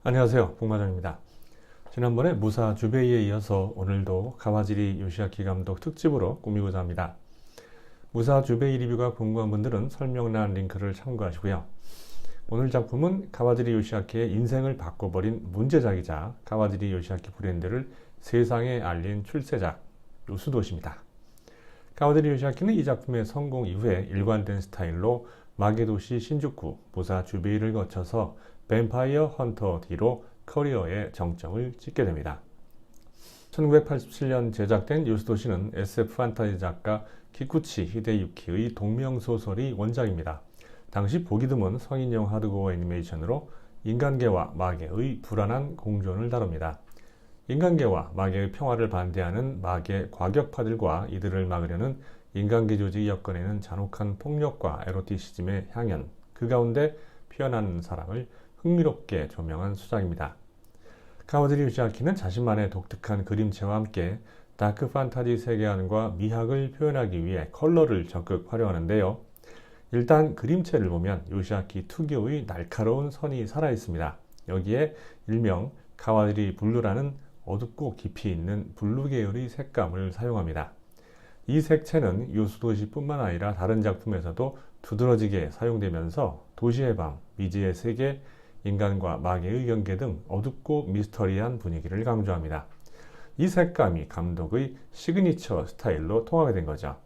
안녕하세요, 복마장입니다. 지난번에 무사 주베이에 이어서 오늘도 가와지리 요시아키 감독 특집으로 꾸미고자 합니다. 무사 주베이 리뷰가 궁금한 분들은 설명란 링크를 참고하시고요. 오늘 작품은 가와지리 요시아키의 인생을 바꿔버린 문제작이자 가와지리 요시아키 브랜드를 세상에 알린 출세작 요수도시입니다. 가와지리 요시아키는 이 작품의 성공 이후에 일관된 스타일로 마계도시 신주쿠 무사 주베이를 거쳐서 뱀파이어 헌터 뒤로 커리어의 정점을 찍게 됩니다. 1987년 제작된 요수도시는 SF 판타지 작가 키쿠치 히데유키의 동명소설이 원작입니다. 당시 보기 드문 성인용 하드코어 애니메이션으로 인간계와 마계의 불안한 공존을 다룹니다. 인간계와 마계의 평화를 반대하는 마계 과격파들과 이들을 막으려는 인간계 조직이 엮어내는 잔혹한 폭력과 에로티시즘의 향연, 그 가운데 피어나는 사랑을 흥미롭게 조명한 수작입니다. 가와지리 요시아키는 자신만의 독특한 그림체와 함께 다크 판타지 세계관과 미학을 표현하기 위해 컬러를 적극 활용하는데요. 일단 그림체를 보면 요시아키 특유의 날카로운 선이 살아있습니다. 여기에 일명 가와지리 블루라는 어둡고 깊이 있는 블루 계열의 색감을 사용합니다. 이 색채는 요수도시뿐만 아니라 다른 작품에서도 두드러지게 사용되면서 도시의 밤, 미지의 세계, 인간과 마계의 경계 등 어둡고 미스터리한 분위기를 강조합니다. 이 색감이 감독의 시그니처 스타일로 통하게 된 거죠.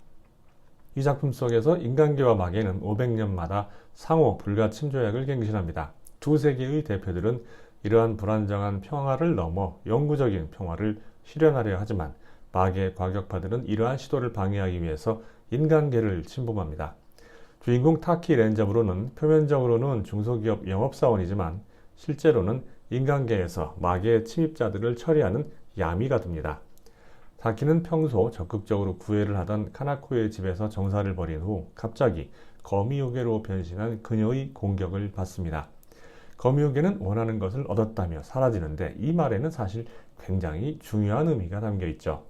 이 작품 속에서 인간계와 마계는 500년마다 상호 불가침 조약을 갱신합니다. 두 세계의 대표들은 이러한 불안정한 평화를 넘어 영구적인 평화를 실현하려 하지만 마계 과격파들은 이러한 시도를 방해하기 위해서 인간계를 침범합니다. 주인공 타키 렌저브로는 표면적으로는 중소기업 영업사원이지만 실제로는 인간계에서 마계 침입자들을 처리하는 야미가 됩니다. 타키는 평소 적극적으로 구애를 하던 카나코의 집에서 정사를 벌인 후 갑자기 거미요괴로 변신한 그녀의 공격을 받습니다. 거미요괴는 원하는 것을 얻었다며 사라지는데 이 말에는 사실 굉장히 중요한 의미가 담겨 있죠.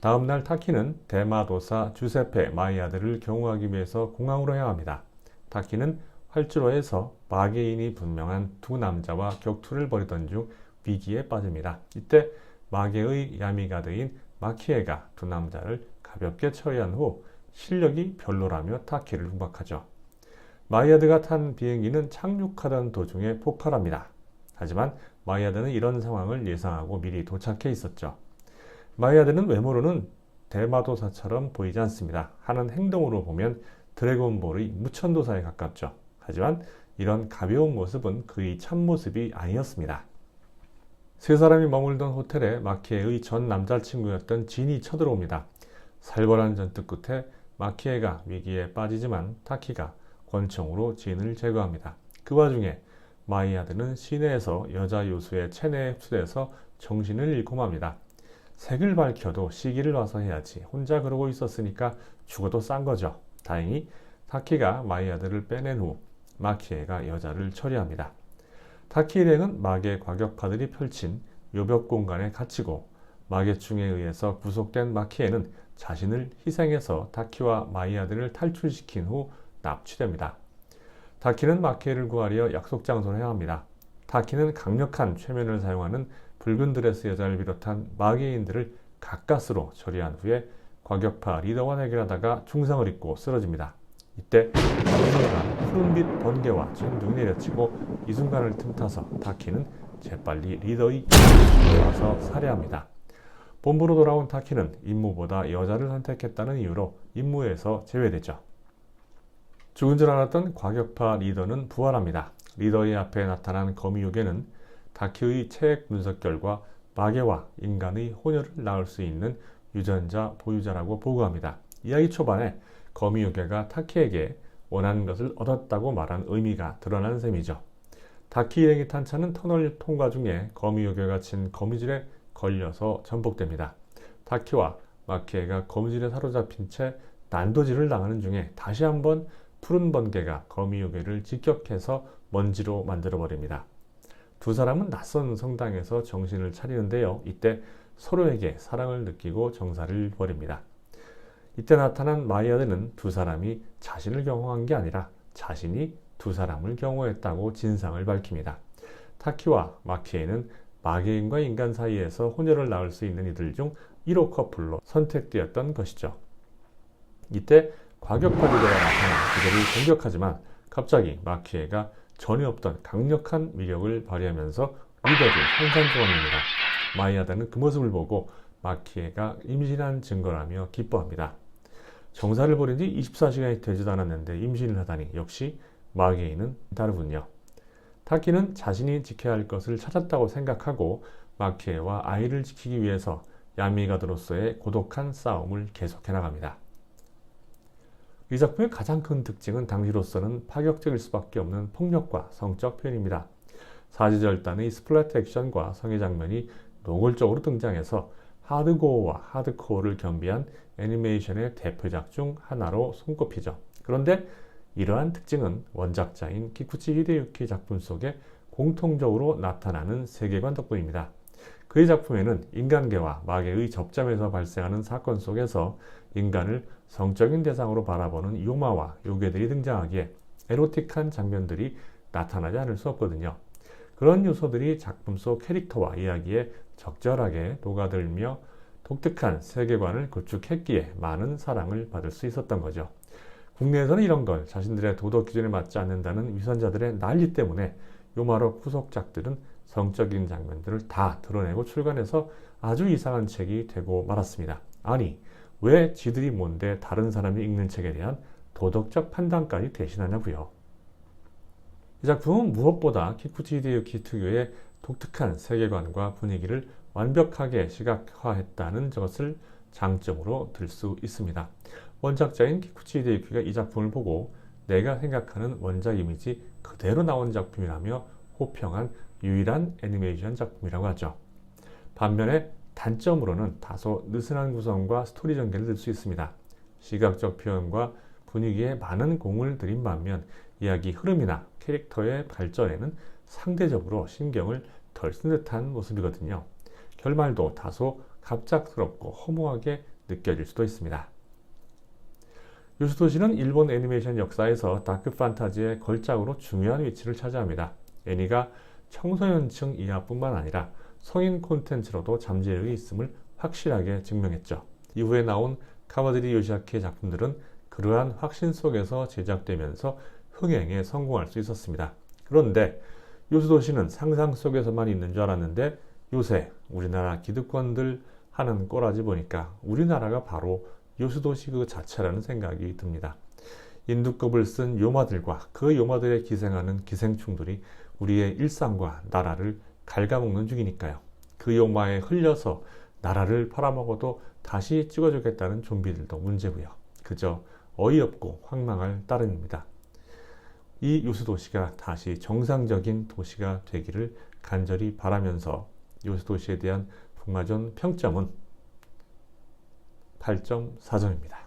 다음날 타키는 대마도사 주세페 마이아드를 경호하기 위해서 공항으로 향합니다. 타키는 활주로에서 마계인이 분명한 두 남자와 격투를 벌이던 중 위기에 빠집니다. 이때 마계의 야미가드인 마키에가 두 남자를 가볍게 처리한 후 실력이 별로라며 타키를 공박하죠. 마이아드가 탄 비행기는 착륙하던 도중에 폭발합니다. 하지만 마이아드는 이런 상황을 예상하고 미리 도착해 있었죠. 마이아드는 외모로는 대마도사처럼 보이지 않습니다. 하는 행동으로 보면 드래곤볼의 무천도사에 가깝죠. 하지만 이런 가벼운 모습은 그의 참모습이 아니었습니다. 세 사람이 머물던 호텔에 마키에의 전 남자친구였던 진이 쳐들어옵니다. 살벌한 전투 끝에 마키에가 위기에 빠지지만 타키가 권총으로 진을 제거합니다. 그 와중에 마이아드는 시내에서 여자 요수의 체내에 흡수돼서 정신을 잃고 맙니다. 색을 밝혀도 시기를 봐서 해야지. 혼자 그러고 있었으니까 죽어도 싼 거죠. 다행히 타키가 마이아드를 빼낸 후 마키에가 여자를 처리합니다. 타키 일행은 마계 과격파들이 펼친 묘벽 공간에 갇히고 마계충에 의해서 구속된 마키에는 자신을 희생해서 타키와 마이아드를 탈출시킨 후 납치됩니다. 타키는 마키에를 구하려 약속 장소로 향합니다. 타키는 강력한 최면을 사용하는 붉은 드레스 여자를 비롯한 마계인들을 가까스로 처리한 후에 과격파 리더와 대결하다가 중상을 입고 쓰러집니다. 이때 어느 푸른빛 번개와 천둥이 내려치고 이 순간을 틈타서 타키는 재빨리 리더의 집에 와서 살해합니다. 본부로 돌아온 타키는 임무보다 여자를 선택했다는 이유로 임무에서 제외되죠. 죽은 줄 알았던 과격파 리더는 부활합니다. 리더의 앞에 나타난 거미요괴는 타키의 체액 분석 결과 마계와 인간의 혼혈을 낳을 수 있는 유전자 보유자라고 보고합니다. 이야기 초반에 거미요괴가 타키에게 원하는 것을 얻었다고 말한 의미가 드러난 셈이죠. 타키 일행이 탄 차는 터널 통과 중에 거미요괴가 친 거미줄에 걸려서 전복됩니다. 타키와 마키에가 거미줄에 사로잡힌 채 난도질을 당하는 중에 다시 한번 푸른 번개가 거미요괴를 직격해서 먼지로 만들어버립니다. 두 사람은 낯선 성당에서 정신을 차리는데요. 이때 서로에게 사랑을 느끼고 정사를 벌입니다. 이때 나타난 마이아드는 두 사람이 자신을 경호한 게 아니라 자신이 두 사람을 경호했다고 진상을 밝힙니다. 타키와 마키에는 마개인과 인간 사이에서 혼혈을 낳을 수 있는 이들 중 1호 커플로 선택되었던 것이죠. 이때 과격파리더가 나타나 그들을 공격하지만 갑자기 마키에가 전혀 없던 강력한 위력을 발휘하면서 리더를 산산조각냅니다. 마이아다는 그 모습을 보고 마키에가 임신한 증거라며 기뻐합니다. 정사를 벌인 지 24시간이 되지도 않았는데 임신을 하다니 역시 마개인은 다르군요. 타키는 자신이 지켜야 할 것을 찾았다고 생각하고 마키에와 아이를 지키기 위해서 야미가드로서의 고독한 싸움을 계속해 나갑니다. 이 작품의 가장 큰 특징은 당시로서는 파격적일 수밖에 없는 폭력과 성적 표현입니다. 사지절단의 스플래터 액션과 성의 장면이 노골적으로 등장해서 하드고어와 하드코어를 겸비한 애니메이션의 대표작 중 하나로 손꼽히죠. 그런데 이러한 특징은 원작자인 키쿠치 히데유키 작품 속에 공통적으로 나타나는 세계관 덕분입니다. 그의 작품에는 인간계와 마계의 접점에서 발생하는 사건 속에서 인간을 성적인 대상으로 바라보는 요마와 요괴들이 등장하기에 에로틱한 장면들이 나타나지 않을 수 없거든요. 그런 요소들이 작품 속 캐릭터와 이야기에 적절하게 녹아들며 독특한 세계관을 구축했기에 많은 사랑을 받을 수 있었던 거죠. 국내에서는 이런 걸 자신들의 도덕 기준에 맞지 않는다는 위선자들의 난리 때문에 요마로 후속작들은 성적인 장면들을 다 드러내고 출간해서 아주 이상한 책이 되고 말았습니다. 아니, 왜 지들이 뭔데 다른 사람이 읽는 책에 대한 도덕적 판단까지 대신하냐고요. 이 작품은 무엇보다 키쿠치 히데유키 특유의 독특한 세계관과 분위기를 완벽하게 시각화했다는 것을 장점으로 들 수 있습니다. 원작자인 키쿠치 히데유키가 이 작품을 보고 내가 생각하는 원작 이미지 그대로 나온 작품이라며 호평한 유일한 애니메이션 작품이라고 하죠. 반면에 단점으로는 다소 느슨한 구성과 스토리 전개를 들 수 있습니다. 시각적 표현과 분위기에 많은 공을 들인 반면 이야기 흐름이나 캐릭터의 발전에는 상대적으로 신경을 덜 쓴 듯한 모습이거든요. 결말도 다소 갑작스럽고 허무하게 느껴질 수도 있습니다. 요스도시는 일본 애니메이션 역사에서 다크 판타지의 걸작으로 중요한 위치를 차지합니다. 애니가 청소년층 이하뿐만 아니라 성인 콘텐츠로도 잠재력이 있음을 확실하게 증명했죠. 이후에 나온 카와드리 요시아키의 작품들은 그러한 확신 속에서 제작되면서 흥행에 성공할 수 있었습니다. 그런데 요스도시는 상상 속에서만 있는 줄 알았는데 요새 우리나라 기득권들 하는 꼬라지 보니까 우리나라가 바로 요스도시 그 자체라는 생각이 듭니다. 인두급을 쓴 요마들과 그 요마들에 기생하는 기생충들이 우리의 일상과 나라를 갉아먹는 중이니까요. 그 요마에 흘려서 나라를 팔아먹어도 다시 찍어주겠다는 좀비들도 문제고요. 그저 어이없고 황망할 따름입니다. 이 요스도시가 다시 정상적인 도시가 되기를 간절히 바라면서 요스도시에 대한 북마존 평점은 8.4점입니다.